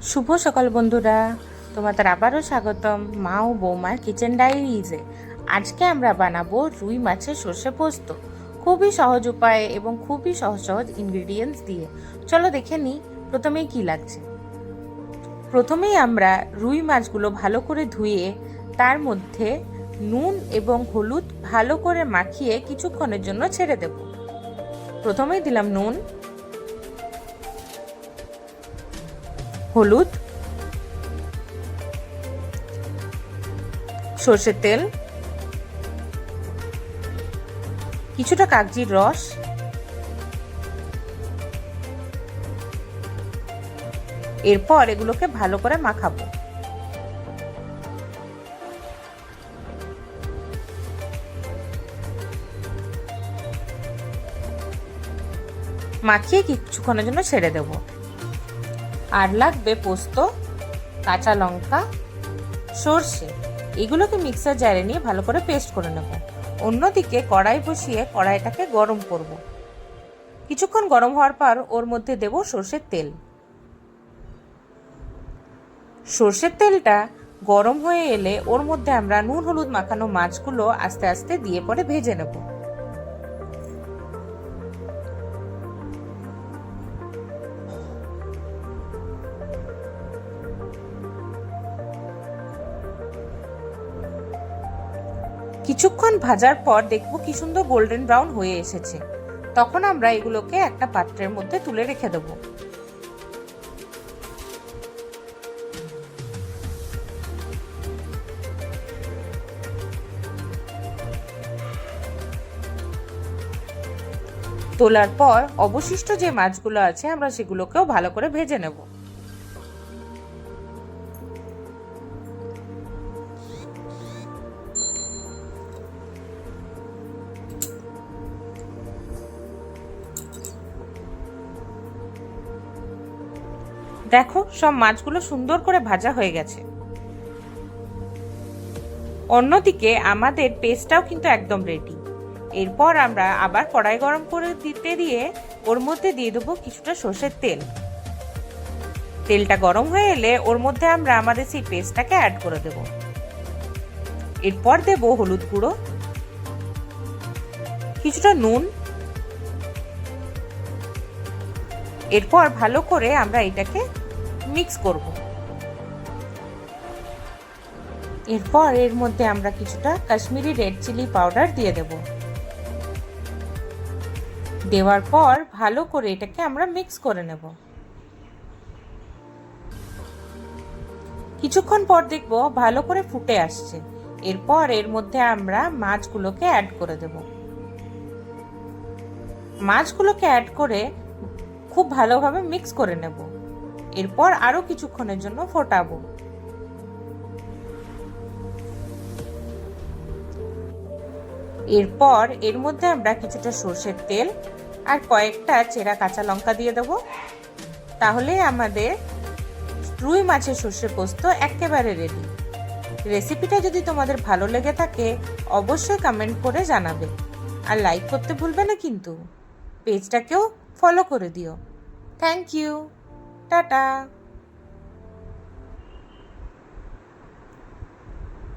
শুভ সকাল বন্ধুরা, তোমাদের আবারও স্বাগতম মা ও বৌমার কিচেন ডায়েরিজে। আজকে আমরা বানাবো রুই মাছের সর্ষে পোস্ত, খুবই সহজ উপায়ে এবং খুবই সহজ সহজ ইনগ্রিডিয়েন্টস দিয়ে। চলো দেখে নিই প্রথমেই কি লাগছে। প্রথমেই আমরা রুই মাছগুলো ভালো করে ধুয়ে তার মধ্যে নুন এবং হলুদ ভালো করে মাখিয়ে কিছুক্ষণের জন্য ছেড়ে দেব। প্রথমেই দিলাম নুন, হলুদ, সর্ষের তেল, কিছুটা কাগজির রস, এরপর এগুলোকে ভালো করে মাখাবো। মাখিয়ে কিছুক্ষণের জন্য ছেড়ে দেব। আর লাগবে পোস্ত, কাঁচা লঙ্কা, সর্ষে, এগুলোকে মিক্সার জারে নিয়ে ভালো করে পেস্ট করে নেব। অন্যদিকে কড়াই বসিয়ে কড়াইটাকে গরম করব। কিছুক্ষণ গরম হওয়ার পর ওর মধ্যে দেব সর্ষের তেল। সর্ষের তেলটা গরম হয়ে এলে ওর মধ্যে আমরা নুন হলুদ মাখানো মাছগুলো আস্তে আস্তে দিয়ে পরে ভেজে নেব। কিছুক্ষণ ভাজার পর দেখব কি সুন্দর গোল্ডেন ব্রাউন হয়ে এসেছে। তখন আমরা এগুলোকে একটা পাত্রের মধ্যে তুলে রেখে দেব। তোলার পর অবশিষ্ট যে মাছগুলো আছে আমরা সেগুলোকেও ভালো করে ভেজে নেব। দেখো সব মাছগুলো সুন্দর করে ভাজা হয়ে গেছে। অন্যদিকে আমাদের পেস্টটাও কিন্তু একদম রেডি। এরপর আমরা আবার কড়াই গরম করে দিয়ে ওর মধ্যে দিয়ে দেবো কিছুটা সর্ষের তেল। তেলটা গরম হয়ে এলে ওর মধ্যে আমরা আমাদের সেই পেস্টটাকে অ্যাড করে দেব। এরপর দেব হলুদ গুঁড়ো, কিছুটা নুন, এরপর ভালো করে আমরা এটাকে মিক্স করব। এরপর এর মধ্যে আমরা কিছুটা কাশ্মীরি রেড চিলি পাউডার দিয়ে দেব। দেওয়ার পর ভালো করে এটাকে আমরা মিক্স করে নেব। কিছুক্ষণ পর দেখব ভালো করে ফুটে আসছে। এরপর এর মধ্যে আমরা মাছগুলোকে অ্যাড করে দেব। মাছগুলোকে অ্যাড করে খুব ভালোভাবে মিক্স করে নেব। এরপর আরো কিছুক্ষণের জন্য ফোটাবো। এরপর এর মধ্যে আমরা কিছুটা সর্ষের তেল আর কয়েকটা চেরা কাঁচা লঙ্কা দিয়ে দেব। তাহলে আমাদের রুই মাছের সর্ষে পোস্ত একেবারে রেডি। রেসিপিটা যদি তোমাদের ভালো লেগে থাকে অবশ্যই কমেন্ট করে জানাবে, আর লাইক করতে ভুলবে না কিন্তু। পেজটাকেও ফলো করে দিও। Thank you, tata.